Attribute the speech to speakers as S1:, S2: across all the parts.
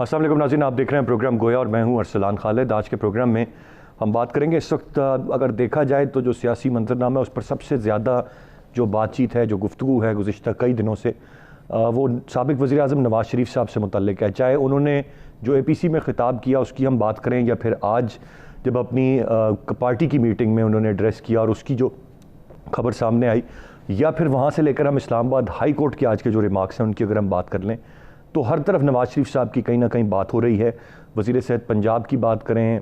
S1: अस्सलाम वालेकुम नाज़रीन, आप देख रहे हैं प्रोग्राम गोया और मैं हूं अरसलान खालिद। आज के प्रोग्राम में हम बात करेंगे इस वक्त अगर देखा जाए तो जो सियासी मंजरनामा है उस पर सबसे ज़्यादा जो बातचीत है, जो गुफ्तगू है गुज़िश्ता कई दिनों से वो साबिक़ वज़ीर-ए-आज़म नवाज़ शरीफ साहब से मुतल्लिक है। चाहे उन्होंने जो APC में ख़िताब किया उसकी हम बात करें या फिर आज जब अपनी पार्टी की मीटिंग में उन्होंने एड्रेस किया और उसकी जो खबर सामने आई, या फिर वहाँ से लेकर हम इस्लामाबाद हाई कोर्ट के आज के जो रिमार्क्स हैं उनकी अगर हम बात कर लें तो हर तरफ नवाज़ शरीफ साहब की कहीं ना कहीं बात हो रही है। वज़ीर सेहत पंजाब की बात करें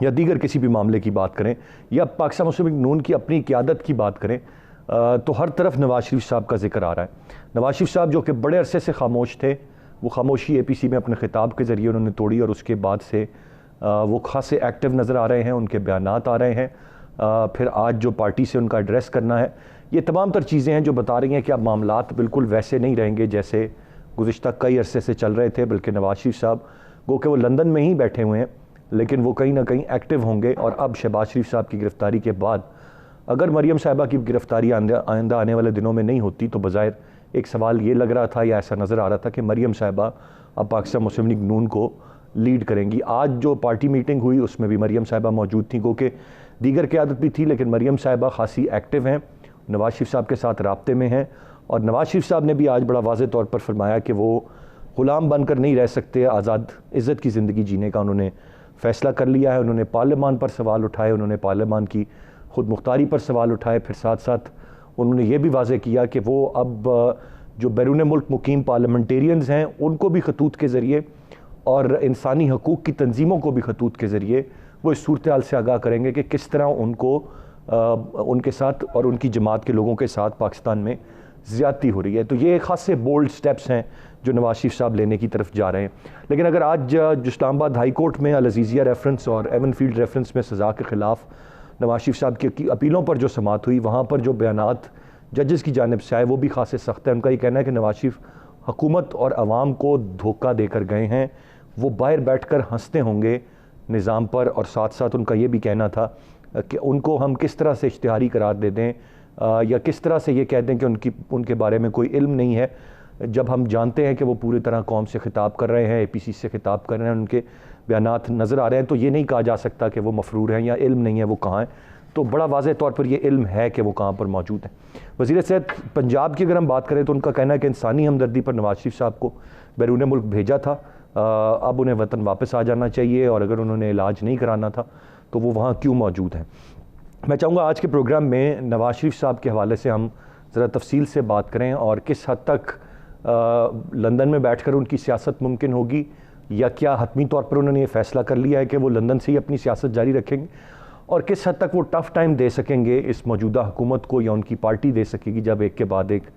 S1: या दीगर किसी भी मामले की बात करें या पाकिस्तान मुस्लिम लीग नून की अपनी क़यादत की बात करें तो हर तरफ नवाज़ शरीफ साहब का जिक्र आ रहा है। नवाज़ शरीफ साहब जो कि बड़े अरसे से खामोश थे, वो खामोशी APC में अपने ख़िताब के ज़रिए उन्होंने तोड़ी और उसके बाद से वो खासे एक्टिव नज़र आ रहे हैं, उनके बयानात आ रहे हैं। फिर आज जो पार्टी से उनका एड्रेस करना है, ये तमाम तर चीज़ें हैं जो बता रही हैं कि अब मामलात बिल्कुल वैसे नहीं रहेंगे जैसे गुज़िश्ता कई अरसे से चल रहे थे, बल्कि नवाज़ शरीफ साहब गो कि वो लंदन में ही बैठे हुए हैं लेकिन वो कहीं ना कहीं एक्टिव होंगे। और अब शहबाज शरीफ साहब की गिरफ़्तारी के बाद अगर मरियम साहिबा की गिरफ़्तारी आइंदा आने वाले दिनों में नहीं होती तो बज़ाहिर एक सवाल ये लग रहा था या ऐसा नज़र आ रहा था कि मरियम साहिबा अब पाकिस्तान मुस्लिम लीग नून को लीड करेंगी। आज जो पार्टी मीटिंग हुई उसमें भी मरियम साहिबा मौजूद थी, गो कि दीगर क़यादत भी थी लेकिन मरियम साहिबा खासी एक्टिव हैं, नवाज़ शरीफ साहब के साथ राब्ते में हैं। और नवाज़ शरीफ साहब ने भी आज बड़ा वाज़ेह तौर पर फरमाया कि वो ग़ुलाम बनकर नहीं रह सकते, आज़ाद इज़्ज़त की ज़िंदगी जीने का उन्होंने फ़ैसला कर लिया है। उन्होंने पार्लियामान पर सवाल उठाए, उन्होंने पार्लियामान की खुद मुख्तारी पर सवाल उठाए, फिर साथ साथ उन्होंने ये भी वाज़ेह किया कि वो अब जो बैरून मुल्क मुकीम पार्लियामेंटेरियंस हैं उनको भी खतूत के ज़रिए और इंसानी हकूक़ की तंजीमों को भी खतूत के ज़रिए वो इस सूरत हाल से आगाह करेंगे कि किस तरह उनको उनके साथ और उनकी जमात के लोगों के साथ पाकिस्तान में ज़्यादती हो रही है। तो ये खासे बोल्ड स्टेप्स हैं जो नवाज़ शरीफ साहब लेने की तरफ जा रहे हैं। लेकिन अगर आज जो इस्लामाबाद हाई कोर्ट में अल अज़ीज़िया रेफरेंस और एवन फील्ड रेफरेंस में सज़ा के ख़िलाफ़ नवाज़ शरीफ साहब की अपीलों पर जो समात हुई, वहाँ पर जो बयानात जजेस की जानिब से आए वो भी खासे सख्त है। उनका ये कहना है कि नवाज़ शरीफ हुकूमत और आवाम को धोखा देकर गए हैं, वो बाहर बैठ कर हंसते होंगे निज़ाम पर। और साथ साथ उनका ये भी कहना था कि उनको हम किस तरह से इश्तिहारी करार दे दें या किस तरह से ये कह दें कि उनके बारे में कोई इल्म नहीं है, जब हम जानते हैं कि वो पूरी तरह कौम से ख़िताब कर रहे हैं, APC से ख़िताब कर रहे हैं, उनके बयानात नज़र आ रहे हैं। तो ये नहीं कहा जा सकता कि वो मफरूर हैं या इल्म नहीं है वो कहाँ है। तो बड़ा वाज़ेह तौर पर ये इल्म है कि वो कहाँ पर मौजूद है। वज़ीर सेहत पंजाब की अगर हम बात करें तो उनका कहना है कि इंसानी हमदर्दी पर नवाज़ शरीफ साहब को बैरून मुल्क भेजा था, अब उन्हें वतन वापस आ जाना चाहिए और अगर उन्होंने इलाज नहीं कराना था तो वो वहाँ क्यों मौजूद हैं। मैं चाहूँगा आज के प्रोग्राम में नवाज़ शरीफ साहब के हवाले से हम ज़रा तफसील से बात करें और किस हद तक लंदन में बैठकर उनकी सियासत मुमकिन होगी या क्या हतमी तौर पर उन्होंने ये फ़ैसला कर लिया है कि वो लंदन से ही अपनी सियासत जारी रखेंगे और किस हद तक वो टफ़ टाइम दे सकेंगे इस मौजूदा हुकूमत को या उनकी पार्टी दे सकेगी जब एक के बाद एक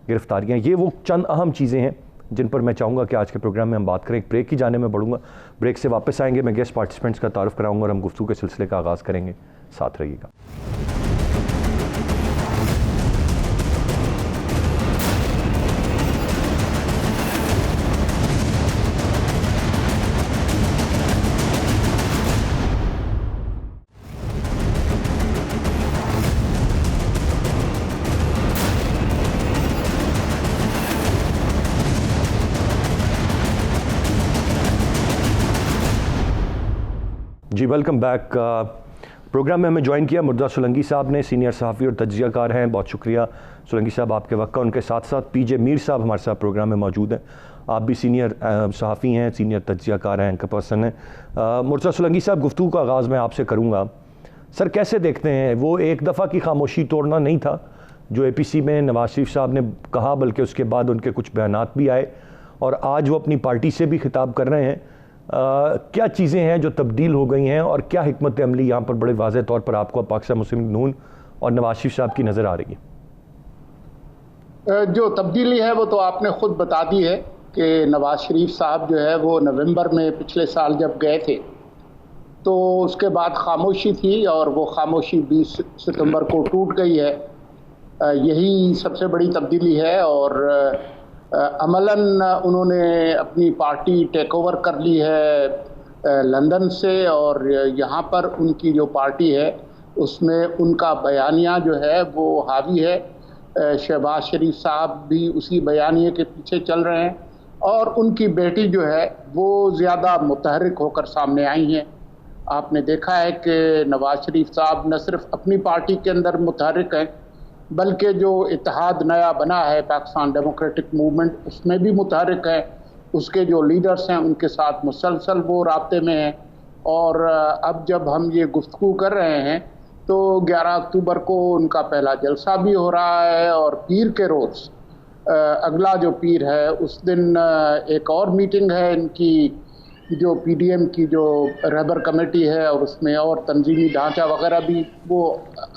S1: गिरफ्तारियाँ। ये वो चंद अहम चीज़ें हैं जिन पर मैं चाहूँगा कि आज के प्रोग्राम में हम बात करें। एक ब्रेक की जाने में बढ़ूँगा, ब्रेक से वापस आएंगे, मैं गेस्ट पार्टिसिपेंट्स का तारुफ कराऊँगा और हम गुफ्तगू के सिलसिले का आगाज़ करेंगे। साथ रहिएगा। जी वेलकम बैक। प्रोग्राम में हमें ज्वाइन किया मुर्तज़ा सोलंकी साहब ने, सीनियर सहाफ़ी और तज्ज़ियाकार हैं। बहुत शुक्रिया सोलंकी साहब आपके वक्त का। उनके साथ साथ PJ मीर साहब हमारे साथ प्रोग्राम में मौजूद हैं। आप भी सीनियर सहाफ़ी हैं, सीनियर तज्ज़ियाकार हैं, एंकर पर्सन हैं। मुर्तज़ा सोलंकी साहब, गुफ्तगू का आगाज़ मैं आपसे करूँगा। सर कैसे देखते हैं, वो एक दफ़ा की खामोशी तोड़ना नहीं था जो APC में नवाज़ शरीफ साहब ने कहा, बल्कि उसके बाद उनके कुछ बयानात भी आए और आज वो अपनी पार्टी से भी खिताब कर रहे हैं। क्या चीज़ें हैं जो तब्दील हो गई हैं और क्या हिकमत अमली यहाँ पर बड़े वाज़ेह तौर पर आपको पाकिस्तान मुस्लिम लीग नून और नवाज़ शरीफ साहब की नज़र आ रही है?
S2: जो तब्दीली है वो तो आपने ख़ुद बता दी है कि नवाज़ शरीफ साहब जो है वो नवंबर में पिछले साल जब गए थे तो उसके बाद खामोशी थी और वो खामोशी 20 सितंबर को टूट गई है। यही सबसे बड़ी तब्दीली है और अमलन उन्होंने अपनी पार्टी टेक ओवर कर ली है लंदन से और यहाँ पर उनकी जो पार्टी है उसमें उनका बयानिया जो है वो हावी है। शहबाज शरीफ साहब भी उसी बयानिए के पीछे चल रहे हैं और उनकी बेटी जो है वो ज़्यादा मुतहर्रिक होकर सामने आई हैं। आपने देखा है कि नवाज शरीफ साहब न सिर्फ अपनी पार्टी के अंदर मुतहर्रिक हैं, बल्कि जो इत्तेहाद नया बना है पाकिस्तान डेमोक्रेटिक मूवमेंट, उसमें भी मुतहर्रिक है। उसके जो लीडर्स हैं उनके साथ मुसलसल वो राब्ते में हैं। और अब जब हम ये गुफ्तगू कर रहे हैं तो 11 अक्टूबर को उनका पहला जलसा भी हो रहा है, और पीर के रोज़ अगला जो पीर है उस दिन एक और मीटिंग है इनकी, जो पीडीएम की जो रहबर कमेटी है, और उसमें और तंजीमी ढांचा वगैरह भी वो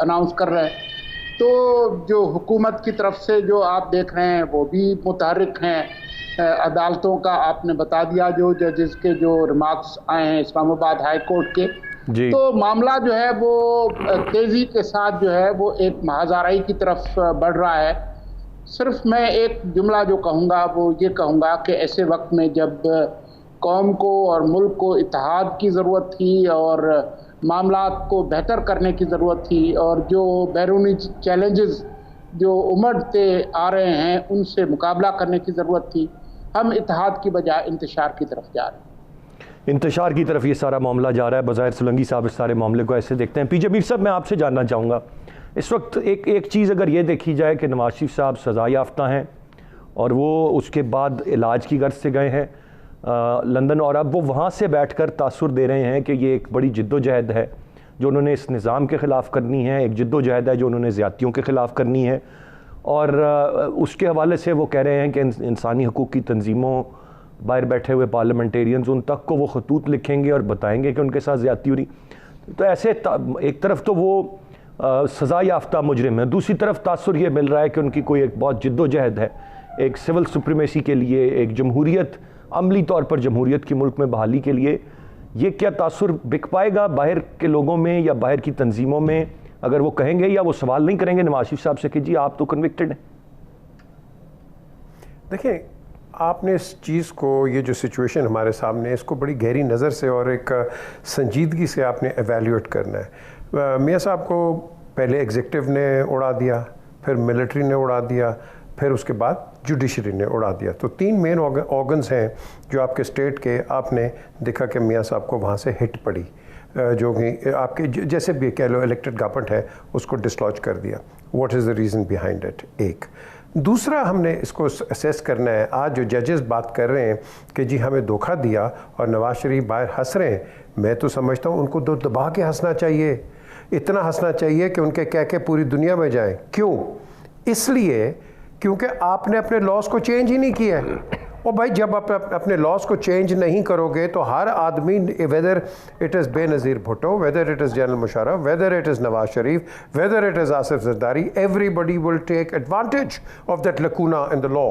S2: अनाउंस कर रहे हैं। तो जो हुकूमत की तरफ से जो आप देख रहे हैं वो भी मुतहर्रिक हैं। अदालतों का आपने बता दिया, जो जजेस के जो रिमार्क्स आए हैं इस्लामाबाद हाई कोर्ट के
S1: जी।
S2: तो मामला जो है वो तेज़ी के साथ जो है वो एक महाज़ाराई की तरफ बढ़ रहा है। सिर्फ मैं एक जुमला जो कहूँगा वो ये कहूँगा कि ऐसे वक्त में जब कौम को और मुल्क को इत्तेहाद की ज़रूरत थी और मामलात को बेहतर करने की ज़रूरत थी, और जो बैरूनी चैलेंजेस जो उमड़ते आ रहे हैं उनसे मुकाबला करने की ज़रूरत थी, हम इत्तेहाद की बजाय इंतशार की तरफ जा रहे हैं।
S1: इंतशार की तरफ ये सारा मामला जा रहा है। बज़ाहिर सोलंकी साहब इस सारे मामले को ऐसे देखते हैं। पीजे मीर साहब, मैं आपसे जानना चाहूँगा, इस वक्त एक चीज़ अगर ये देखी जाए कि नवाज शरीफ साहब सज़ा याफ्ता हैं और वो उसके बाद इलाज की गर्ज से गए हैं लंदन, और अब वो वहाँ से बैठकर तासुर दे रहे हैं कि ये एक बड़ी जिद्दोजहद है जो उन्होंने इस निज़ाम के ख़िलाफ़ करनी है, एक जिद्दोजहद है जो उन्होंने ज़्यादतियों के ख़िलाफ़ करनी है, और उसके हवाले से वो कह रहे हैं कि इंसानी हकूक़ की तंजीमों, बाहर बैठे हुए पार्लियामेंटेरियंस, उन तक को वो खतूत लिखेंगे और बताएंगे कि उनके साथ ज़्यादती हो रही। तो ऐसे एक तरफ तो वो सज़ा याफ्ता मुजरिम है, दूसरी तरफ तासुर ये मिल रहा है कि उनकी कोई एक बहुत जिद्दोजहद है एक सिविल सुप्रीमेसी के लिए, एक जमहूरियत, अमली तौर पर जमहूरियत की मुल्क में बहाली के लिए। ये क्या तासुर बिक पाएगा बाहर के लोगों में या बाहर की तंजीमों में, अगर वो कहेंगे या वो सवाल नहीं करेंगे नवाज शरीफ साहब से कि जी आप तो कन्विक्टेड हैं?
S3: देखिए, आपने इस चीज़ को, ये जो सिचुएशन हमारे सामने है, इसको बड़ी गहरी नज़र से और एक संजीदगी से आपने एवेल्यूएट करना है। मियाँ साहब को पहले एग्जीक्यूटिव ने उड़ा दिया, फिर मिलिट्री ने उड़ा दिया, फिर उसके बाद जुडिशरी ने उड़ा दिया। तो 3 मेन ऑर्गन्स हैं जो आपके स्टेट के, आपने देखा कि मियाँ साहब को वहाँ से हिट पड़ी, जो कि आपके जैसे भी कह लो इलेक्टेड गवर्नमेंट है उसको डिसलॉज कर दिया। What is the reason behind it? एक दूसरा, हमने इसको असेस करना है। आज जो जजेस बात कर रहे हैं कि जी हमें धोखा दिया और नवाज शरीफ बाहर हंस रहे हैं, मैं तो समझता हूँ उनको तो दबा के हंसना चाहिए, इतना हंसना चाहिए कि उनके कह के पूरी दुनिया में जाए। क्यों? इसलिए क्योंकि आपने अपने लॉस को चेंज ही नहीं किया है। और भाई जब आप अपने लॉस को चेंज नहीं करोगे तो हर आदमी, whether it is Benazir Bhutto, whether it is general Musharraf, whether it is Nawaz Sharif, whether it is Asif Zardari, everybody will take advantage of that lacuna in the law.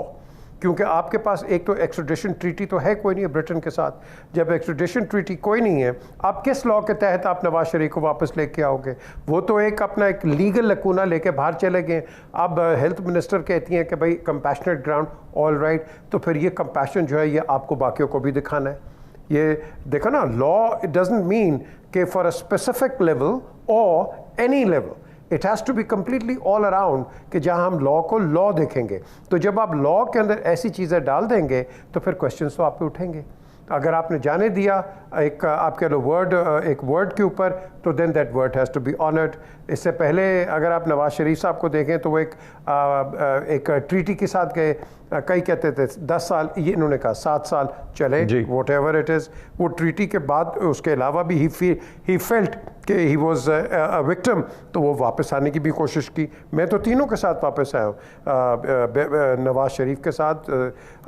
S3: क्योंकि आपके पास एक तो एक्सट्रेडिशन ट्रीटी तो है कोई नहीं है ब्रिटेन के साथ। जब एक्सट्रेडिशन ट्रीटी कोई नहीं है, आप किस लॉ के तहत आप नवाज शरीफ को वापस लेके आओगे? वो तो एक अपना एक लीगल लकूना लेके बाहर चले गए। अब हेल्थ मिनिस्टर कहती हैं कि भाई कंपैशनेट ग्राउंड, ऑल राइट, तो फिर ये कंपैशन जो है ये आपको बाकियों को भी दिखाना है। ये देखो ना, लॉ इट डजंट मीन कि फॉर अ स्पेसिफिक लेवल और any level, it has to be completely all around कि जहाँ हम लॉ को लॉ देखेंगे। तो जब आप लॉ के अंदर ऐसी चीज़ें डाल देंगे तो फिर क्वेश्चंस तो आप पे उठेंगे। अगर आपने जाने दिया एक आप कह लो वर्ड, एक वर्ड के ऊपर, तो then that word has to be honoured. इससे पहले अगर आप नवाज शरीफ साहब को देखें तो वो एक ट्रीटी के साथ गए, कई कहते थे 10 साल, ये इन्होंने कहा 7 साल चले, वॉट एवर इट इज़। वो ट्रीटी के बाद उसके अलावा भी ही फेल्ट कि ही वॉज अ विक्टिम, तो वो वापस आने की भी कोशिश की। मैं तो तीनों के साथ वापस आया हूँ, नवाज शरीफ के साथ,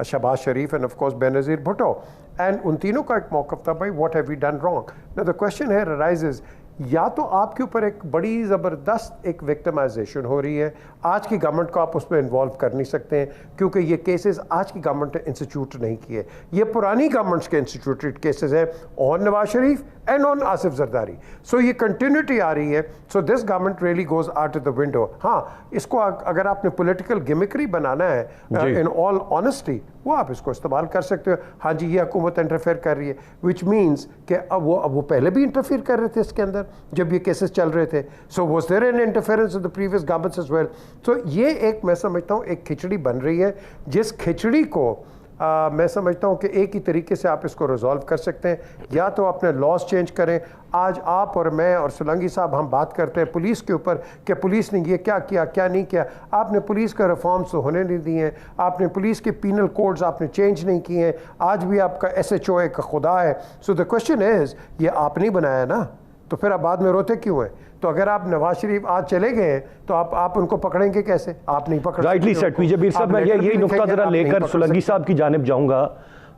S3: Shahbaz Sharif and of course Benazir Bhutto, and उन तीनों का एक मौक़िफ़ था, भाई what have we done wrong. Now the question here arises, या तो आपके ऊपर एक बड़ी ज़बरदस्त एक विक्टिमाइजेशन हो रही है, आज की गवर्नमेंट को आप उसमें इन्वॉल्व कर नहीं सकते हैं क्योंकि ये केसेस आज की गवर्नमेंट ने इंस्टीट्यूट नहीं किए, ये पुरानी गवर्नमेंट्स के इंस्टीट्यूटेड केसेस हैं on Nawaz Sharif and on Asif Zardari. So ये कंटिन्यूटी आ रही है। So this government really goes out of the window. हाँ, इसको अगर आपने पॉलिटिकल गिमिक्री बनाना है इन ऑल ऑनेस्टी, वो आप इसको इस्तेमाल कर सकते हो। हाँ जी, ये हुकूमत इंटरफेयर कर रही है, विच मीन्स कि अब वो पहले भी इंटरफेयर कर रहे थे इसके अंदर जब ये केसेस चल रहे थे। So was there an interference of the previous governments as well. So ये एक, मैं समझता हूँ एक खिचड़ी बन रही है, जिस खिचड़ी को मैं समझता हूँ कि एक ही तरीके से आप इसको रिजॉल्व कर सकते हैं, या तो अपने लॉज चेंज करें। आज आप और मैं और सोलंकी साहब हम बात करते हैं पुलिस के ऊपर कि पुलिस ने ये क्या किया क्या नहीं किया। आपने पुलिस का रिफॉर्म्स तो होने नहीं दिए हैं, आपने पुलिस के पीनल कोड्स आपने चेंज नहीं किए हैं, आज भी आपका SHO एक खुदा है। सो द क्वेश्चन इज़, ये आपने बनाया ना, तो फिर आप बाद में रोते क्यों हैं? तो अगर आप नवाज शरीफ आज चले गए हैं तो आप उनको पकड़ेंगे कैसे? आप नहीं पकड़
S1: राइटली सेट पीजे मीर साहब, मैं यही नुक्ता जरा लेकर सोलंकी साहब की जानिब जाऊंगा।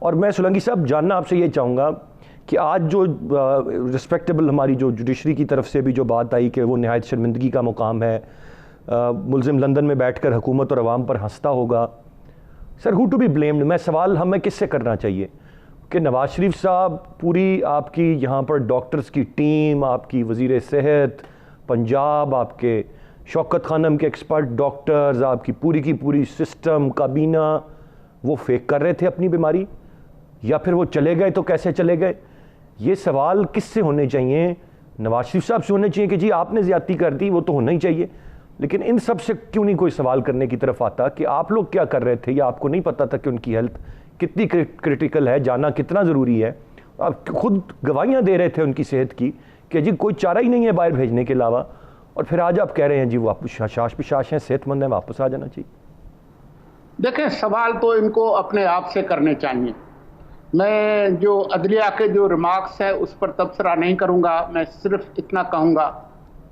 S1: और मैं सोलंकी साहब जानना आपसे ये चाहूँगा कि आज जो रिस्पेक्टेबल हमारी जो जुडिशरी की तरफ से भी जो बात आई कि वो नहायत शर्मिंदगी का मुकाम है, मुलजिम लंदन में बैठकर हुकूमत और अवाम पर हंसता होगा। Sir, who to be blamed? मैं सवाल हमें किससे करना चाहिए कि नवाज शरीफ साहब, पूरी आपकी यहाँ पर डॉक्टर्स की टीम, आपकी वज़ीर सेहत पंजाब, आपके शौकत खानम के एक्सपर्ट डॉक्टर्स, आपकी पूरी की पूरी सिस्टम काबीना, वो फेक कर रहे थे अपनी बीमारी, या फिर वो चले गए तो कैसे चले गए? ये सवाल किससे होने चाहिए? नवाज शरीफ साहब से होने चाहिए कि जी आपने ज़्यादती कर दी, वो तो होना ही चाहिए। लेकिन इन सब से क्यों नहीं कोई सवाल करने की तरफ आता कि आप लोग क्या कर रहे थे, या आपको नहीं पता था कि उनकी हेल्थ कितनी क्रिटिकल है, जाना कितना ज़रूरी है? आप खुद गवाहियाँ दे रहे थे उनकी सेहत की कि जी कोई चारा ही नहीं है बाहर भेजने के अलावा, और फिर आज आप कह रहे हैं जी वो आप शाश पिशाश हैं, सेहतमंद हैं, वापस आ जाना चाहिए।
S2: देखें, सवाल तो इनको अपने आप से करने चाहिए। मैं जो अदलिया के जो रिमार्क्स है उस पर तबसरा नहीं करूंगा। मैं सिर्फ इतना कहूंगा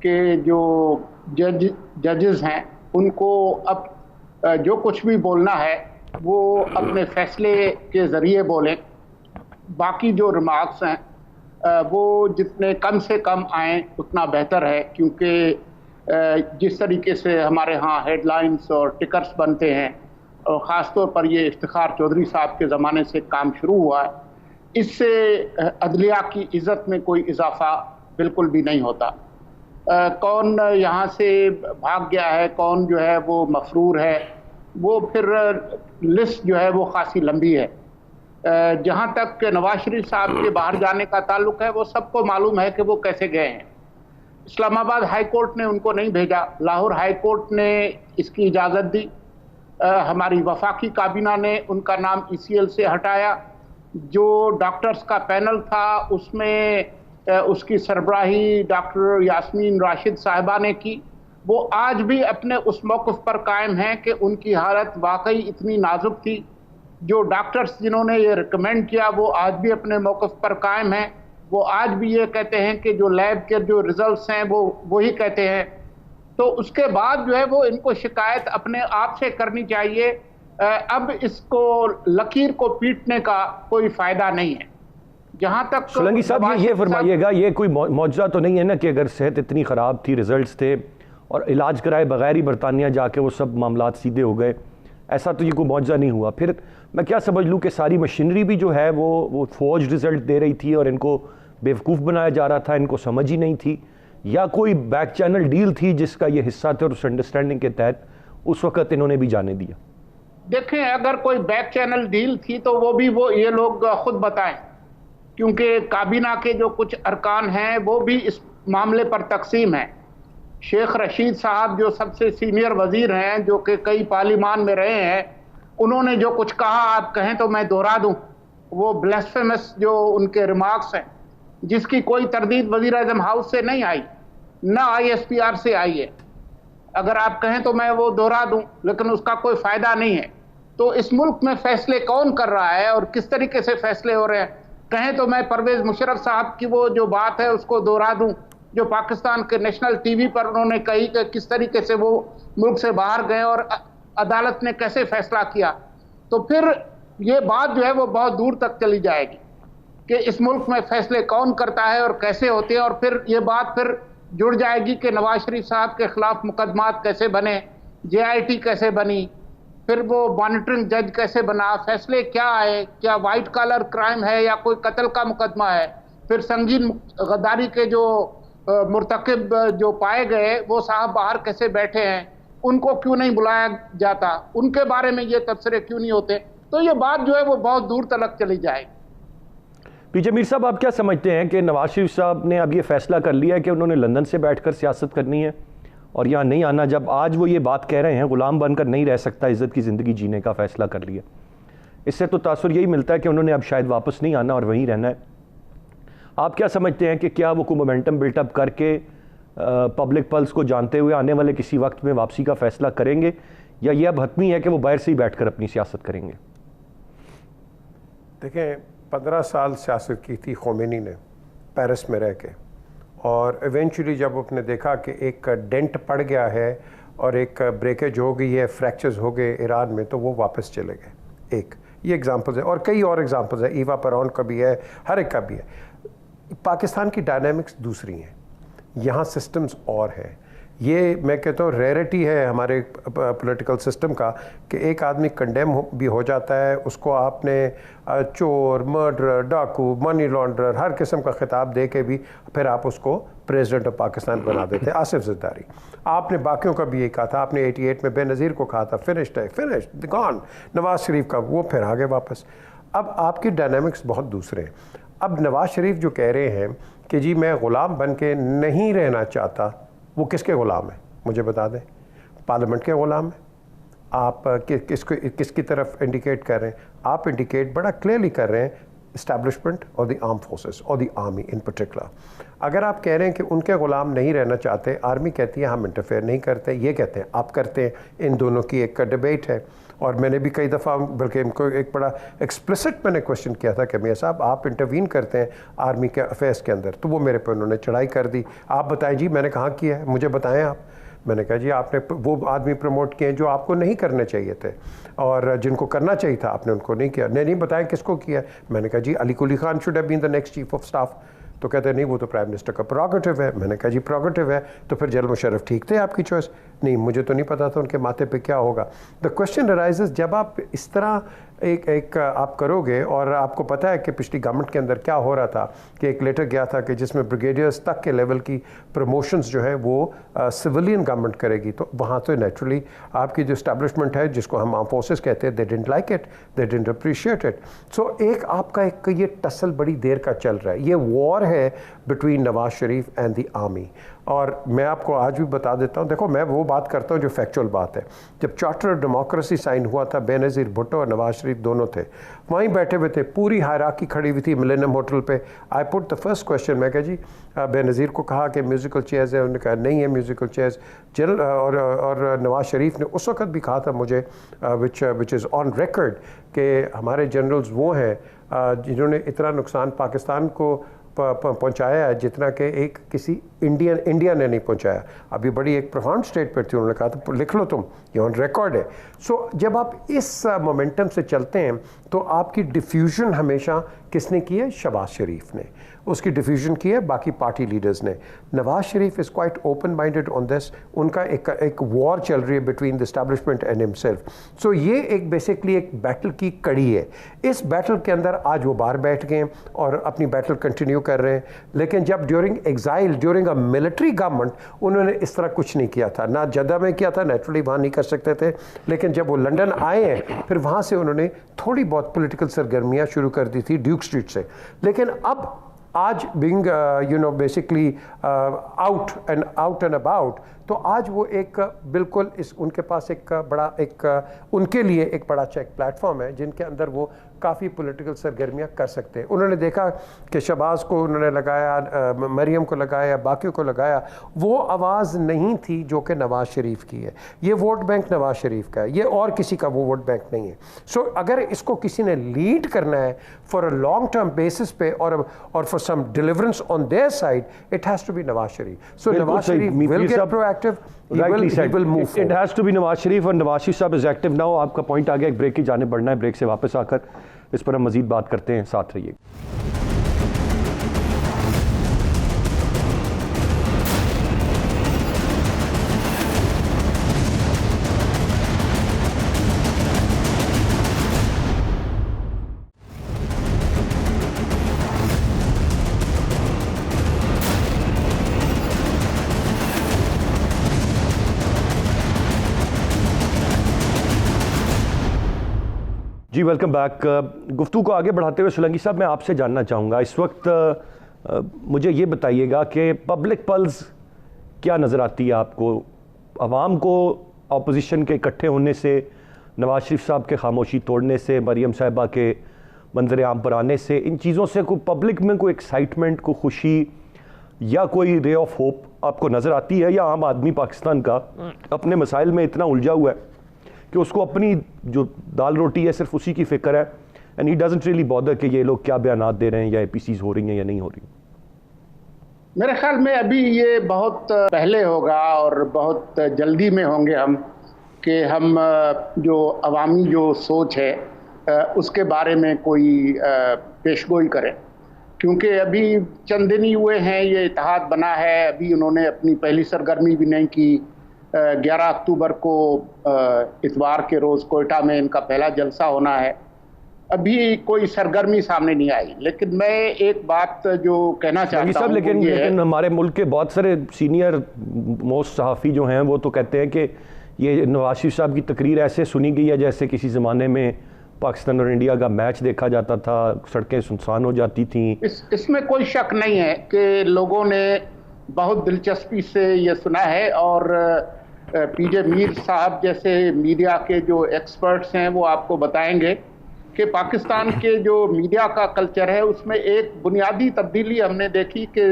S2: कि जो जजेस हैं उनको अब जो कुछ भी बोलना है वो अपने फैसले के ज़रिए बोलें। बाकी जो रिमार्क्स हैं वो जितने कम से कम आएँ उतना बेहतर है, क्योंकि जिस तरीके से हमारे यहाँ हेडलाइंस और टिकर्स बनते हैं, और ख़ास तौर पर ये इफ्तिखार चौधरी साहब के ज़माने से काम शुरू हुआ है, इससे अदलिया की इज़्ज़त में कोई इजाफा बिल्कुल भी नहीं होता। कौन यहाँ से भाग गया है, कौन जो है वो मफरूर है, वो फिर लिस्ट जो है वो खासी लंबी है। जहाँ तक नवाज शरीफ साहब के बाहर जाने का ताल्लुक है, वो सबको मालूम है कि वो कैसे गए हैं। इस्लामाबाद हाई कोर्ट ने उनको नहीं भेजा, लाहौर हाई कोर्ट ने इसकी इजाज़त दी। हमारी वफाकी काबीना ने उनका नाम ECL से हटाया। जो डॉक्टर्स का पैनल था उसमें उसकी सरबराही डॉक्टर यास्मीन राशिद साहिबा ने की। वो आज भी अपने उस मौक़िफ़ पर कायम हैं कि उनकी हालत वाकई इतनी नाजुक थी। जो डॉक्टर्स जिन्होंने ये रिकमेंड किया वो आज भी अपने मौक़िफ़ पर कायम हैं। वो आज भी ये कहते हैं कि जो लैब के जो रिज़ल्ट्स हैं वो वही कहते हैं। तो उसके बाद जो है वो इनको शिकायत अपने आप से करनी चाहिए। अब इसको लकीर को पीटने का कोई फ़ायदा नहीं है। जहाँ तक
S1: सोलंकी साहब ये फरमाइएगा, ये कोई मौजज़ा तो नहीं है ना कि अगर सेहत इतनी ख़राब थी, रिज़ल्ट्स थे और इलाज कराए बगैर ही बरतानिया जाके वो सब मामलात सीधे हो गए, ऐसा तो ये कोई मौजज़ा नहीं हुआ। फिर मैं क्या समझ लूँ कि सारी मशीनरी भी जो है वो फौज रिज़ल्ट दे रही थी और इनको बेवकूफ़ बनाया जा रहा था, इनको समझ ही नहीं थी, या कोई बैक चैनल डील थी जिसका ये हिस्सा थे और उस अंडरस्टैंडिंग के तहत उस वक़्त इन्होंने भी जाने दिया?
S2: देखें, अगर कोई बैक चैनल डील थी तो वो भी ये लोग खुद बताएं, क्योंकि काबीना के जो कुछ अरकान हैं वो भी इस मामले पर तकसीम है। शेख रशीद साहब जो सबसे सीनियर वज़ीर हैं, जो कि कई पार्लिमान में रहे हैं, उन्होंने जो कुछ कहा, आप कहें तो मैं दोहरा दूं, वो ब्लास्फेमस जो उनके रिमार्क्स हैं, जिसकी कोई तरदीद वज़ीर आज़म हाउस से नहीं आई, ना ISPR से आई है। अगर आप कहें तो मैं वो दोहरा दूं, लेकिन उसका कोई फ़ायदा नहीं है। तो इस मुल्क में फ़ैसले कौन कर रहा है और किस तरीके से फ़ैसले हो रहे हैं? कहें तो मैं परवेज़ मुशर्रफ साहब की वो जो बात है उसको दोहरा दूं, जो पाकिस्तान के नेशनल TV पर उन्होंने कही कि किस तरीके से वो मुल्क से बाहर गए और अदालत ने कैसे फ़ैसला किया। तो फिर ये बात जो है वो बहुत दूर तक चली जाएगी कि इस मुल्क में फ़ैसले कौन करता है और कैसे होते हैं, और फिर ये बात फिर जुड़ जाएगी कि नवाज शरीफ साहब के ख़िलाफ़ मुकदमात कैसे बने, JIT कैसे बनी, फिर वो मॉनिटरिंग जज कैसे बना, फ़ैसले क्या आए, क्या वाइट कॉलर क्राइम है या कोई कत्ल का मुकदमा है, फिर संगीन गद्दारी के जो मुर्तकिब जो पाए गए वो साहब बाहर कैसे बैठे हैं, उनको क्यों नहीं बुलाया जाता, उनके बारे में ये तबसरे क्यों नहीं होते। तो ये बात जो है वो बहुत दूर तक चली जाएगी।
S1: पीजे मीर साहब, आप क्या समझते हैं कि नवाज शरीफ साहब ने अब ये फैसला कर लिया है कि उन्होंने लंदन से बैठकर सियासत करनी है और यहाँ नहीं आना? जब आज वो ये बात कह रहे हैं गुलाम बनकर नहीं रह सकता, इज़्ज़त की ज़िंदगी जीने का फ़ैसला कर लिया, इससे तो तासुर यही मिलता है कि उन्होंने अब शायद वापस नहीं आना और वहीं रहना है। आप क्या समझते हैं कि क्या वो कोई मोमेंटम बिल्टअप करके पब्लिक पल्स को जानते हुए आने वाले किसी वक्त में वापसी का फैसला करेंगे, या यह अब हतमी है कि वो बाहर से ही बैठकर अपनी सियासत करेंगे?
S3: देखें, 15 साल सियासत की थी खोमेनी ने पेरिस में रह के, और इवेंचुअली जब उसने देखा कि एक डेंट पड़ गया है और एक ब्रेकेज हो गई है, फ्रैक्चर्स हो गए ईरान में, तो वो वापस चले गए। एक ये एग्जांपल्स है, और कई और एग्जांपल्स है, ईवा परौन का भी है, हर एक का भी है। पाकिस्तान की डायनामिक्स दूसरी हैं, यहाँ सिस्टम्स और हैं। ये मैं कहता हूँ रेयरिटी है हमारे पॉलिटिकल सिस्टम का कि एक आदमी कंडेम भी हो जाता है, उसको आपने चोर, मर्डरर, डाकू, मनी लॉन्ड्रर, हर किस्म का खिताब दे के भी फिर आप उसको प्रेसिडेंट ऑफ पाकिस्तान बना देते हैं। आसिफ ज़रदारी, आपने बाकियों का भी यही कहा था, आपने 88 में बेनज़ीर को कहा था फिनिश्ड है, फिनिश्ड गॉन। नवाज शरीफ का वो फिर आगे वापस। अब आपकी डायनामिक्स बहुत दूसरे हैं। अब नवाज शरीफ जो कह रहे हैं कि जी मैं ग़ुलाम बन के नहीं रहना चाहता, वो किसके ग़ुलाम है मुझे बता दें? पार्लियामेंट के ग़ुलाम है। आप किसकी तरफ इंडिकेट कर रहे हैं? आप इंडिकेट बड़ा क्लियरली कर रहे हैं इस्टेब्लिशमेंट और द आर्म फोर्सेस और द आर्मी इन पर्टिकुलर। अगर आप कह रहे हैं कि उनके ग़ुलाम नहीं रहना चाहते, आर्मी कहती है हम इंटरफेयर नहीं करते, ये कहते हैं आप करते हैं। इन दोनों की एक डिबेट है, और मैंने भी कई दफ़ा बल्कि इनको एक बड़ा एक्सप्लिसिट मैंने क्वेश्चन किया था कि मियां साहब आप इंटरवीन करते हैं आर्मी के अफेयर्स के अंदर, तो वो मेरे पे उन्होंने चढ़ाई कर दी। आप बताएं जी मैंने कहाँ किया है, मुझे बताएं आप। मैंने कहा जी आपने वो आदमी प्रमोट किए जो आपको नहीं करने चाहिए थे, और जिनको करना चाहिए था आपने उनको नहीं किया। नहीं बताया किसको किया। मैंने कहा जी Ali Kuli Khan should have been the next chief of staff. तो कहते हैं नहीं वो तो प्राइम मिनिस्टर का प्रोगेटिव है। मैंने कहा जी प्रोगेटिव है तो फिर जनरल मुशर्रफ ठीक थे, आपकी चॉइस। नहीं मुझे तो नहीं पता था उनके माथे पे क्या होगा। द क्वेश्चन अराइजेस जब आप इस तरह एक आप करोगे, और आपको पता है कि पिछली गवर्नमेंट के अंदर क्या हो रहा था कि एक लेटर गया था कि जिसमें ब्रिगेडियर्स तक के लेवल की प्रमोशंस जो है वो सिविलियन गवर्नमेंट करेगी, तो वहाँ तो नेचुरली आपकी जो इस्टेब्लिशमेंट है जिसको हम आर्म फोर्सेस कहते हैं, they didn't like it, they didn't appreciate it. So एक आपका एक ये टसल बड़ी देर का चल रहा है, ये वॉर है between Nawaz Sharif and the army. और मैं आपको आज भी बता देता हूँ, देखो मैं वो बात करता हूँ जो फैक्चुअल बात है। जब चार्टर ऑफ डेमोक्रेसी साइन हुआ था, बेनज़ीर भुट्टो और नवाज शरीफ दोनों थे वहीं बैठे हुए थे, पूरी हायरार्की खड़ी हुई थी मिलेनियम होटल पे। I put the first question, मैं कहा जी बेनज़ीर को कहा कि म्यूज़िकल चेयर्स है, उन्होंने कहा नहीं है म्यूज़िकल चेयर्स। जनरल और नवाज शरीफ ने उस वक्त भी कहा था मुझे, विच इज़ ऑन रिकॉर्ड, कि हमारे जनरल्स वो हैं जिन्होंने इतना नुकसान पाकिस्तान को पहुंचाया है जितना कि एक किसी इंडिया ने नहीं पहुंचाया। अभी बड़ी एक प्रोफाउंड स्टेट पर थी, उन्होंने कहा तो लिख लो तुम, ये ऑन रिकॉर्ड है। सो जब आप इस मोमेंटम से चलते हैं तो आपकी डिफ्यूजन हमेशा किसने की है? शहबाज शरीफ ने उसकी डिफ्यूजन की है, बाकी पार्टी लीडर्स ने। Nawaz Sharif is quite open minded on this. उनका एक वॉर चल रही है between the establishment and himself. So ये एक बेसिकली एक बैटल की कड़ी है। इस बैटल के अंदर आज वो बाहर बैठ गए और अपनी बैटल कंटिन्यू कर रहे हैं, लेकिन जब during exile, during a military government, उन्होंने इस तरह कुछ नहीं किया था, ना जद्दा में किया था, नेचुरली वहाँ नहीं कर सकते थे। लेकिन जब वो लंदन आए हैं फिर वहाँ से उन्होंने थोड़ी बहुत पॉलिटिकल सरगर्मियाँ शुरू कर दी थी ड्यूक स्ट्रीट से। लेकिन अब आज being basically out and about, तो आज वो एक बिल्कुल उनके पास एक बड़ा उनके लिए एक बड़ा अच्छा एक प्लेटफॉर्म है जिनके अंदर वो काफ़ी पॉलिटिकल सरगर्मियाँ कर सकते हैं। उन्होंने देखा कि शहबाज को उन्होंने लगाया, मरियम को लगाया, बाकियों को लगाया, वो आवाज़ नहीं थी जो कि नवाज शरीफ की है। ये वोट बैंक नवाज शरीफ का है, ये और किसी का वो वोट बैंक नहीं है। सो अगर इसको किसी ने लीड करना है for a long term basis पे और for some deliverance on their side, it has to be Nawaz Sharif. So Nawaz Sharif will get proactive, he will move forward.
S1: It has to be Nawaz Sharif, और Nawaz Sharif sahab is active now. आपका point आ गया, एक break की जाने बढ़ना है, ब्रेक से वापस आकर इस पर हम मजीद बात करते हैं, साथ रहिए। जी वेलकम बैक। गुफ्तगू को आगे बढ़ाते हुए सोलंकी साहब मैं आपसे जानना चाहूँगा, इस वक्त मुझे ये बताइएगा कि पब्लिक पल्स क्या नज़र आती है आपको? आवाम को अपोजिशन के इकट्ठे होने से नवाज शरीफ साहब के खामोशी तोड़ने से, मरीम साहिबा के मंजर आम पर आने से, इन चीज़ों से कोई पब्लिक में कोई एक्साइटमेंट, कोई खुशी या कोई रे ऑफ होप आपको नज़र आती है, या आम आदमी पाकिस्तान का अपने मसाइल में इतना उलझा हुआ है कि उसको अपनी जो दाल रोटी है सिर्फ उसी की फ़िक्र है, and he doesn't really bother कि ये लोग क्या बयानात दे रहे हैं या एपीसीज हो रही हैं या नहीं हो रही?
S2: मेरे ख्याल में अभी ये बहुत पहले होगा और बहुत जल्दी में होंगे हम कि हम जो अवामी जो सोच है उसके बारे में कोई पेशगोई करें, क्योंकि अभी चंद दिन ही हुए हैं ये इत्तेहाद बना है। अभी उन्होंने अपनी पहली सरगर्मी भी नहीं की। 11 अक्टूबर को इतवार के रोज़ कोयटा में इनका पहला जलसा होना है। अभी कोई सरगर्मी सामने नहीं आई, लेकिन मैं एक बात जो कहना चाहता हूँ
S1: लेकिन हमारे मुल्क के बहुत सारे सीनियर मोस्ट सहाफ़ी जो हैं वो तो कहते हैं कि ये नवाज शरीफ साहब की तकरीर ऐसे सुनी गई है जैसे किसी ज़माने में पाकिस्तान और इंडिया का मैच देखा जाता था, सड़कें सुनसान हो जाती थीं।
S2: इसमें कोई शक नहीं है कि लोगों ने बहुत दिलचस्पी से ये सुना है, और पीजे मीर साहब जैसे मीडिया के जो एक्सपर्ट्स हैं वो आपको बताएंगे कि पाकिस्तान के जो मीडिया का कल्चर है उसमें एक बुनियादी तब्दीली हमने देखी कि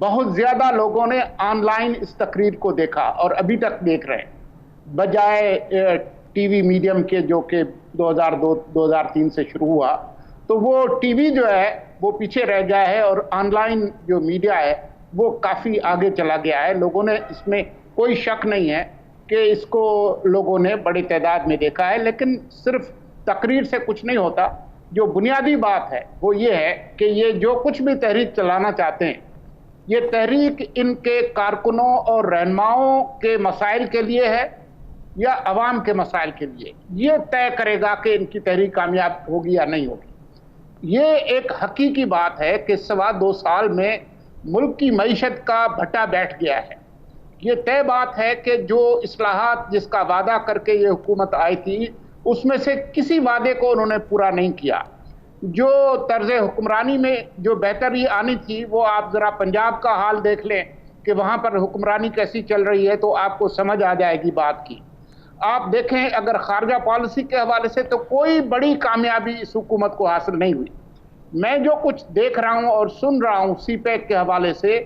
S2: बहुत ज़्यादा लोगों ने ऑनलाइन इस तकरीर को देखा और अभी तक देख रहे हैं, बजाय टीवी मीडियम के जो कि 2002-2003 से शुरू हुआ। तो वो टीवी जो है वो पीछे रह गया है और ऑनलाइन जो मीडिया है वो काफ़ी आगे चला गया है। लोगों ने, इसमें कोई शक नहीं है कि इसको लोगों ने बड़ी तादाद में देखा है, लेकिन सिर्फ तकरीर से कुछ नहीं होता। जो बुनियादी बात है वो ये है कि ये जो कुछ भी तहरीक चलाना चाहते हैं, ये तहरीक इनके कारकुनों और रहनुमाओं के मसाइल के लिए है या अवाम के मसाइल के लिए, ये तय करेगा कि इनकी तहरीक कामयाब होगी या नहीं होगी। ये एक हकीकी बात है कि 2.25 साल में मुल्क की मईशत का भट्टा बैठ गया है। ये तय बात है कि जो इस्लाहात जिसका वादा करके ये हुकूमत आई थी उसमें से किसी वादे को उन्होंने पूरा नहीं किया। जो तर्ज हुक्मरानी में जो बेहतरी आनी थी वो आप ज़रा पंजाब का हाल देख लें कि वहाँ पर हुक्मरानी कैसी चल रही है तो आपको समझ आ जाएगी बात की। आप देखें अगर खारजा पॉलिसी के हवाले से तो कोई बड़ी कामयाबी इस हुकूमत को हासिल नहीं हुई। मैं जो कुछ देख रहा हूँ और सुन रहा हूँ सीपैक के हवाले से,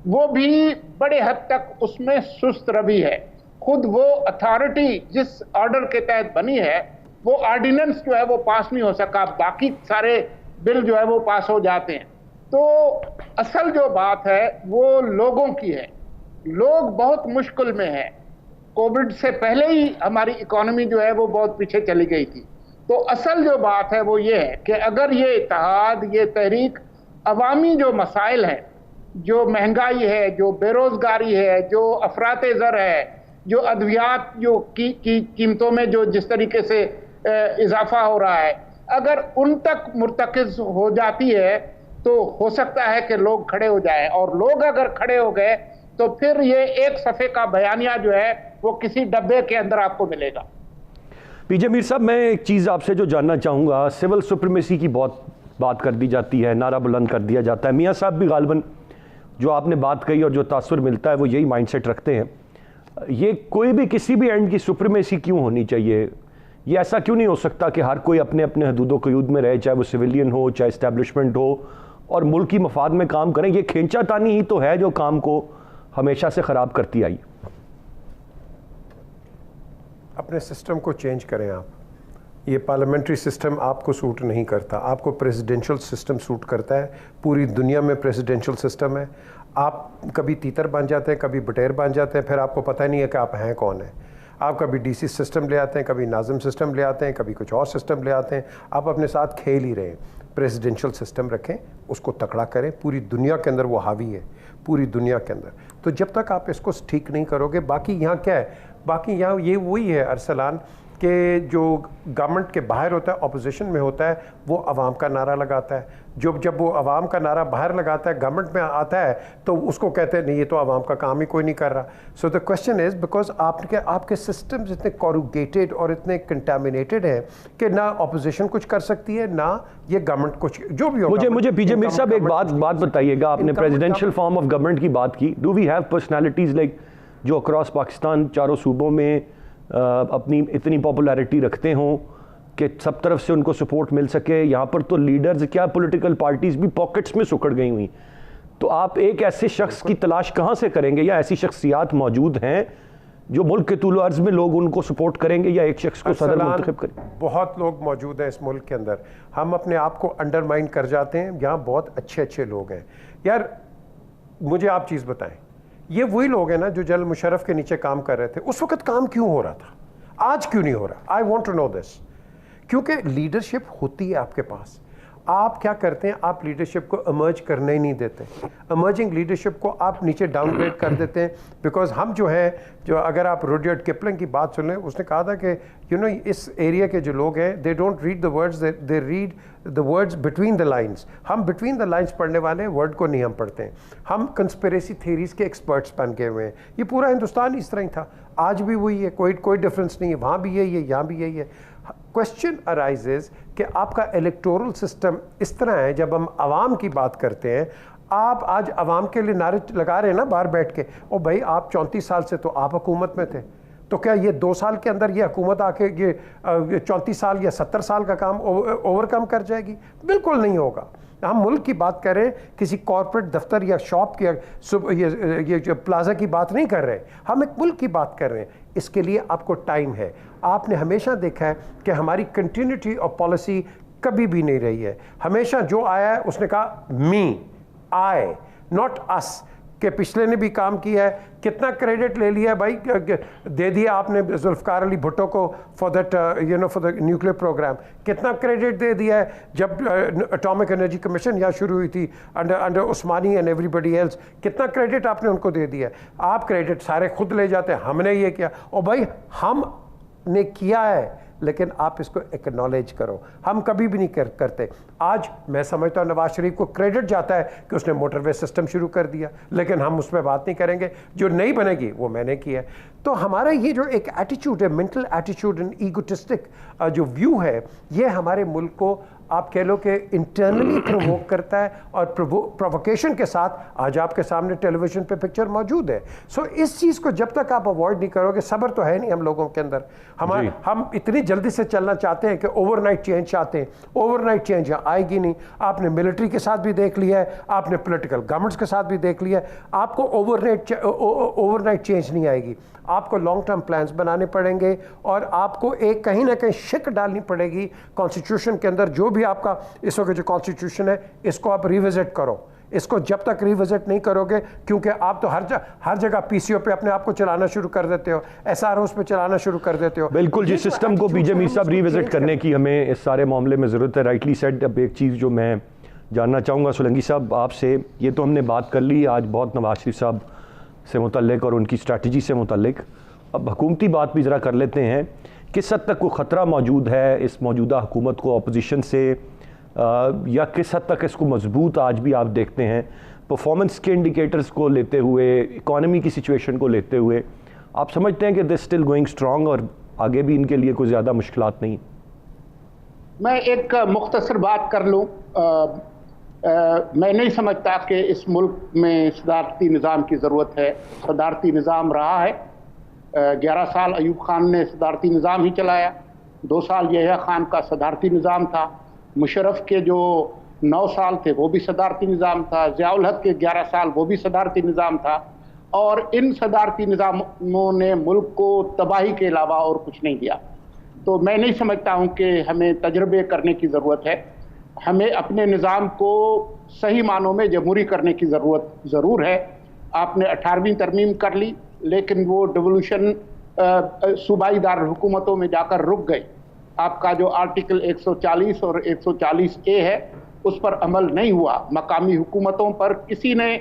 S2: वो भी बड़े हद तक उसमें सुस्त रवि है। खुद वो अथॉरिटी जिस ऑर्डर के तहत बनी है वो ऑर्डिनेंस जो है वो पास नहीं हो सका, बाकी सारे बिल जो है वो पास हो जाते हैं। तो असल जो बात है वो लोगों की है। लोग बहुत मुश्किल में हैं। कोविड से पहले ही हमारी इकोनॉमी जो है वो बहुत पीछे चली गई थी। तो असल जो बात है वो ये है कि अगर ये इत्तेहाद, ये तहरीक अवामी जो मसाइल हैं, जो महंगाई है, जो बेरोज़गारी है, जो अफरात ज़र है, जो अद्वियात जो कीमतों में जो जिस तरीके से इजाफा हो रहा है, अगर उन तक मुर्तकिज़ हो जाती है तो हो सकता है कि लोग खड़े हो जाएं, और लोग अगर खड़े हो गए तो फिर ये एक सफ़े का बयानिया जो है वो किसी डब्बे के अंदर आपको मिलेगा।
S1: पीजे मीर साहब, मैं एक चीज़ आपसे जो जानना चाहूँगा, सिविल सुप्रीमेसी की बहुत बात कर दी जाती है, नारा बुलंद कर दिया जाता है। मियाँ साहब भी गालिबन जो आपने बात कही और जो तासुर मिलता है वो यही माइंडसेट रखते हैं। ये कोई भी किसी भी एंड की सुप्रीमेसी क्यों होनी चाहिए? ये ऐसा क्यों नहीं हो सकता कि हर कोई अपने अपने हदूद क़यूद में रहे, चाहे वो सिविलियन हो चाहे इस्टेब्लिशमेंट हो, और मुल्क की मफाद में काम करें? ये खींचातानी ही तो है जो काम को हमेशा से ख़राब करती आई।
S3: अपने सिस्टम को चेंज करें आप। ये पार्लियामेंट्री सिस्टम आपको सूट नहीं करता, आपको प्रेसिडेंशियल सिस्टम सूट करता है। पूरी दुनिया में प्रेसिडेंशियल सिस्टम है। आप कभी तीतर बन जाते हैं, कभी बटेर बन जाते हैं, फिर आपको पता नहीं है कि आप हैं कौन है। आप कभी डीसी सिस्टम ले आते हैं, कभी नाज़िम सिस्टम ले आते हैं, कभी कुछ और सिस्टम ले आते हैं। आप अपने साथ खेल ही रहे हैं। प्रेसिडेंशियल सिस्टम रखें, उसको तकड़ा करें। पूरी दुनिया के अंदर वो हावी है, पूरी दुनिया के अंदर। तो जब तक आप इसको ठीक नहीं करोगे, बाकी यहाँ क्या है, बाकी यहाँ ये वही है अरसलान कि जो गवर्नमेंट के बाहर होता है, अपोजिशन में होता है, वो अवाम का नारा लगाता है। जब वो अवाम का नारा बाहर लगाता है, गवर्नमेंट में आता है, तो उसको कहते हैं नहीं, ये तो अवाम का काम ही कोई नहीं कर रहा। So the question is because आपके सिस्टम्स इतने कॉरुगेटेड और इतने कंटामिनेटेड हैं कि ना अपोजिशन कुछ कर सकती है, ना ये गवर्नमेंट कुछ जो भी हो।
S1: मुझे पीजे मीर साहब एक बात बताइएगा। आपने प्रेसिडेंशियल फॉर्म ऑफ गवर्नमेंट की बात की। Do we have personalities like जो अक्रॉस पाकिस्तान चारों सूबों में अपनी इतनी पॉपुलैरिटी रखते हों कि सब तरफ से उनको सपोर्ट मिल सके। यहाँ पर तो लीडर्स क्या, पॉलिटिकल पार्टीज भी पॉकेट्स में सुकड़ गई हुई। तो आप एक ऐसे शख्स की तलाश कहाँ से करेंगे, या ऐसी शख्सियात मौजूद हैं जो मुल्क के तूल अर्ज में लोग उनको सपोर्ट करेंगे, या एक शख्स को सदर मुंतखब करें?
S3: बहुत लोग मौजूद हैं इस मुल्क के अंदर, हम अपने आप को अंडरमाइन कर जाते हैं। यहाँ बहुत अच्छे अच्छे लोग हैं यार। मुझे आप चीज़ बताएं, ये वही लोग हैं ना जो जनरल मुशर्रफ के नीचे काम कर रहे थे, उस वक्त काम क्यों हो रहा था, आज क्यों नहीं हो रहा? I want to know this. क्योंकि लीडरशिप होती है आपके पास, आप क्या करते हैं, आप लीडरशिप को इमर्ज करने ही नहीं देते। इमर्जिंग लीडरशिप को आप नीचे डाउनग्रेड कर देते हैं। बिकॉज हम जो है, जो अगर आप रुडयार्ड किपलिंग की बात सुन लें, उसने कहा था कि इस एरिया के जो लोग हैं, they don't read the words, they read the words between the lines. हम बिटवीन द लाइन्स पढ़ने वाले हैं, वर्ड को नहीं हम पढ़ते हैं। हम कंस्पिरेसी थ्योरीज के एक्सपर्ट्स बन गए हुए हैं। ये पूरा हिंदुस्तान इस तरह ही था, आज भी वही है, कोई डिफरेंस नहीं है। वहाँ भी यही है, यहाँ भी यही है। क्वेश्चन अराइजेज कि आपका इलेक्टोरल सिस्टम इस तरह है, जब हम आवाम की बात करते हैं, आप आज आवाम के लिए नारे लगा रहे हैं ना बाहर बैठ के, ओ भाई आप 34 साल से तो आप हुकूमत में थे, तो क्या ये 2 साल के अंदर ये हुकूमत आके ये 34 साल या 70 साल का काम ओवरकम कर जाएगी? बिल्कुल नहीं होगा। हम मुल्क की बात करें, किसी कॉर्पोरेट दफ्तर या शॉप की, ये जो प्लाजा की बात नहीं कर रहे, हम एक मुल्क की बात कर रहे हैं। इसके लिए आपको टाइम है। आपने हमेशा देखा है कि हमारी कंटिन्यूटी ऑफ पॉलिसी कभी भी नहीं रही है। हमेशा जो आया है उसने कहा मी, आई, नॉट अस, कि पिछले ने भी काम किया है। कितना क्रेडिट ले लिया भाई, दे दिया आपने जुल्फ़िकार अली भुट्टो को for that for the nuclear programme. कितना क्रेडिट दे दिया है जब एटॉमिक एनर्जी कमीशन यहाँ शुरू हुई थी under Usmani and everybody else. कितना क्रेडिट आपने उनको दे दिया है। आप क्रेडिट सारे खुद ले जाते हैं, हमने ये किया, और भाई हमने किया है, लेकिन आप इसको एक्नॉलेज करो। हम कभी भी नहीं करते। आज मैं समझता हूँ नवाज शरीफ को क्रेडिट जाता है कि उसने मोटरवे सिस्टम शुरू कर दिया, लेकिन हम उस पर बात नहीं करेंगे। जो नहीं बनेगी वो मैंने की है। तो हमारा ये जो एक एटीट्यूड है, मेंटल एटीट्यूड एंड ईगोटिस्टिक जो व्यू है, ये हमारे मुल्क को आप कह लो कि इंटरनली प्रोवोक करता है, और प्रोवोकेशन के साथ आज आपके सामने टेलीविजन पे पिक्चर मौजूद है। सो इस चीज़ को जब तक आप अवॉइड नहीं करोगे, सब्र तो है नहीं हम लोगों के अंदर। हम इतनी जल्दी से चलना चाहते हैं कि ओवरनाइट चेंज चाहते हैं। ओवरनाइट चेंज यहाँ आएगी नहीं। आपने मिलिट्री के साथ भी देख लिया है, आपने पॉलिटिकल गवर्नमेंट्स के साथ भी देख लिया है। आपको ओवरनाइट चेंज नहीं आएगी। आपको लॉन्ग टर्म प्लान्स बनाने पड़ेंगे, और आपको एक कहीं ना कहीं शिक डालनी पड़ेगी कॉन्स्टिट्यूशन के अंदर। जो भी आपका इस वक्त जो कॉन्स्टिट्यूशन है, इसको आप रिविजिट करो। इसको जब तक रिविजिट नहीं करोगे, क्योंकि आप तो हर जगह पीसीओ पे अपने आप को चलाना शुरू कर देते हो, एसआरओस पे चलाना शुरू कर देते हो।
S1: बिल्कुल जी, सिस्टम को बीजे मीर साहब रिविजिट करने की हमें इस सारे मामले में ज़रूरत है। Rightly said. अब एक चीज़ जो मैं जानना चाहूँगा सोलंकी साहब आपसे, ये तो हमने बात कर ली आज बहुत नवाज शरीफ साहब से मुतल्लिक और उनकी स्ट्रैटेजी से मुतल्लिक। अब हुकूमती बात भी ज़रा कर लेते हैं। किस हद तक वो ख़तरा मौजूद है इस मौजूदा हुकूमत को अपोजिशन से, या किस हद तक इसको मजबूत आज भी आप देखते हैं? परफॉर्मेंस के इंडिकेटर्स को लेते हुए, इकॉनमी की सिचुएशन को लेते हुए, आप समझते हैं कि दे स्टिल गोइंग स्ट्रॉन्ग और आगे भी इनके लिए कोई ज़्यादा मुश्किलात नहीं?
S2: मैं एक मुख्तसर बात कर लूँ। मैं नहीं समझता कि इस मुल्क में सदारती निज़ाम की ज़रूरत है। सदारती निज़ाम रहा है। 11 साल अयूब खान ने सदारती निज़ाम ही चलाया, 2 साल यहया खान का सदारती निज़ाम था, मुशर्रफ के जो 9 साल थे वो भी सदारती निज़ाम था, ज़ियाउल हक के 11 साल वो भी सदारती निज़ाम था। और इन सदारती निज़ामों ने मुल्क को तबाही के अलावा और कुछ नहीं दिया। तो मैं नहीं समझता हूँ कि हमें तजर्बे करने की ज़रूरत है। हमें अपने निज़ाम को सही मानों में जमहूरी करने की ज़रूरत ज़रूर है। आपने 18वीं तरमीम कर ली, लेकिन वो डिवोल्यूशन सूबाई दारुल हुकूमतों में जाकर रुक गई। आपका जो आर्टिकल 140 और 140A है, उस पर अमल नहीं हुआ। मकामी हुकूमतों पर किसी ने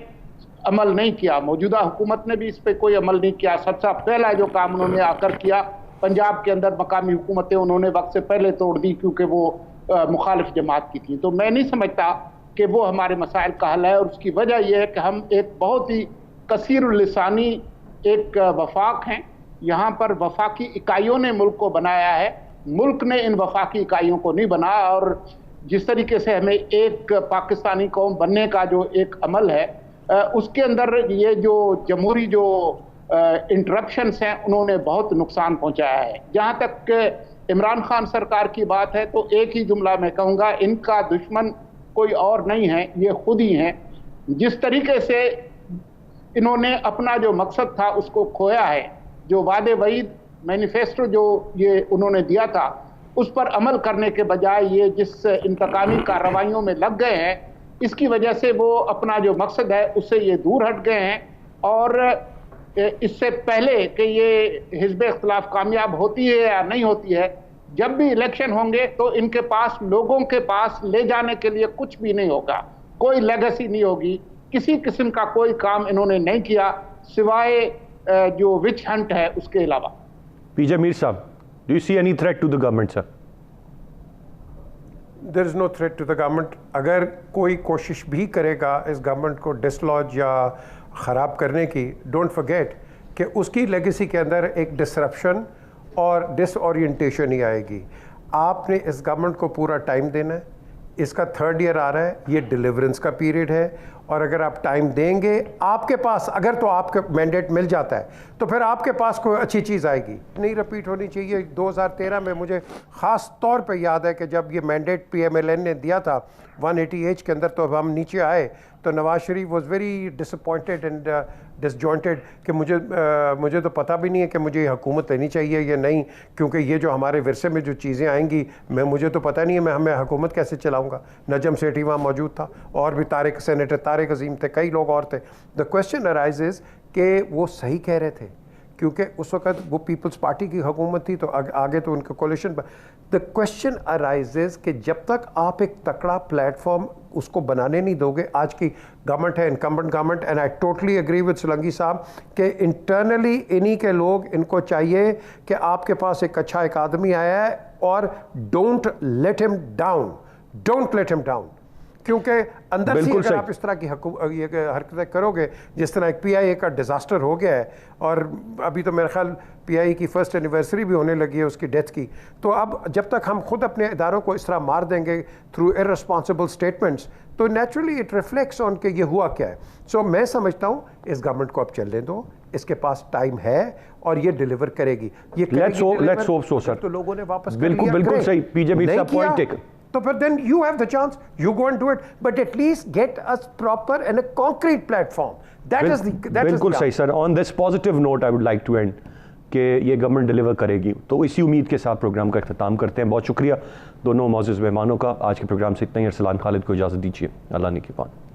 S2: अमल नहीं किया। मौजूदा हुकूमत ने भी इस पर कोई अमल नहीं किया। सबसे पहला जो काम उन्होंने आकर किया, पंजाब के अंदर मकामी हुकूमतें उन्होंने वक्त से पहले तोड़ दी, क्योंकि वो मुखालिफ जमात की थी। तो मैं नहीं समझता कि वो हमारे मसाइल का हल है। और उसकी वजह यह है कि हम एक बहुत ही कसीरुल लिसानी एक वफाक हैं। यहाँ पर वफाकी इकाइयों ने मुल्क को बनाया है, मुल्क ने इन वफाकी इकाइयों को नहीं बनाया। और जिस तरीके से हमें एक पाकिस्तानी कौम बनने का जो एक अमल है, उसके अंदर ये जो जमहूरी जो इंटरप्शंस हैं उन्होंने बहुत नुकसान पहुंचाया है। जहां तक इमरान खान सरकार की बात है तो एक ही जुमला मैं कहूँगा, इनका दुश्मन कोई और नहीं है, ये खुद ही हैं। जिस तरीके से इन्होंने अपना जो मकसद था उसको खोया है, जो वादे वईद मैनिफेस्टो जो ये उन्होंने दिया था उस पर अमल करने के बजाय ये जिस इंतकामी कार्रवाइयों में लग गए हैं, इसकी वजह से वो अपना जो मकसद है उससे ये दूर हट गए हैं। और इससे पहले कि ये हिज़्ब इख्तिलाफ कामयाब होती है या नहीं होती है, जब भी इलेक्शन होंगे तो इनके पास, लोगों के पास ले जाने के लिए कुछ भी नहीं होगा, कोई लेगेसी नहीं होगी, किसी किस्म का कोई काम इन्होंने नहीं किया सिवाय जो विच हंट है उसके अलावा।
S1: पीजे मीर साहब, do you see any threat to the government sir?
S3: There is no threat to the government. अगर कोई कोशिश भी करेगा इस गवर्नमेंट को डिसलॉज या ख़राब करने की, डोंट फॉरगेट कि उसकी लेगेसी के अंदर एक डिसरप्शन और डिसओरिएंटेशन ही आएगी। आपने इस गवर्नमेंट को पूरा टाइम देना है, इसका 3rd ईयर आ रहा है, ये डिलीवरेंस का पीरियड है, और अगर आप टाइम देंगे आपके पास, अगर तो आपका मैंडेट मिल जाता है तो फिर आपके पास कोई अच्छी चीज़ आएगी, नहीं रिपीट होनी चाहिए। 2013 में मुझे ख़ास तौर पे याद है कि जब ये मैंडेट PMLN ने दिया था 180 एज के अंदर, तो अब हम नीचे आए तो Nawaz Sharif was very disappointed and disjointed कि मुझे तो पता भी नहीं है कि मुझे हुकूमत लेनी चाहिए या नहीं, क्योंकि ये जो हमारे विरसे में जो चीज़ें आएंगी मुझे तो पता नहीं है मैं हुकूमत कैसे चलाऊँगा। नजम सेठी वहाँ मौजूद था, और भी सेनेटर तारिक अजीम थे, कई लोग और थे। द क्वेश्चन अराइजेज कि वो सही कह रहे थे, क्योंकि उस वक्त वो पीपल्स पार्टी की हुकूमत थी, तो आगे तो उनका कोलिशन। द क्वेश्चन अराइजेज कि जब तक आप एक तकड़ा प्लेटफॉर्म उसको बनाने नहीं दोगे, आज की गवर्नमेंट है incumbent government, and I totally agree with Solanki साहब कि इंटरनली इन्हीं के लोग, इनको चाहिए कि आपके पास एक अच्छा एक आदमी आया है और don't let him down, don't let him down, क्योंकि अंदर से अगर आप इस तरह की हरकतें करोगे, जिस तरह एक PIA का डिज़ास्टर हो गया है, और अभी तो मेरा ख्याल PIA की 1st एनिवर्सरी भी होने लगी है उसकी डेथ की, तो अब जब तक हम खुद अपने इदारों को इस तरह मार देंगे थ्रू इररिस्पॉन्सिबल स्टेटमेंट्स, तो नेचुरली इट रिफ्लेक्ट्स ऑन कि ये हुआ क्या है। सो मैं समझता हूँ इस गवर्नमेंट को अब चलने दो, इसके पास टाइम है और ये डिलीवर करेगी। ये
S1: लेट्स होप सो सर।
S3: तो लोगों ने वापस
S1: बिल्कुल सही। पीजे मीर साहब पॉइंट टेकन।
S3: तो फिर then you have the chance, you go and do it, but at least get us proper and a concrete platform.
S1: बिल्कुल सही sir. On this positive note I would like to end कि ये government deliver करेगी, तो इसी उम्मीद के साथ प्रोग्राम का इख्तिताम करते हैं। बहुत शुक्रिया दोनों मौजूद मेहमानों का। आज के प्रोग्राम से इतना ही। अरसलान खालिद को इजाज़त दीजिए। अल्लाह निगहबान।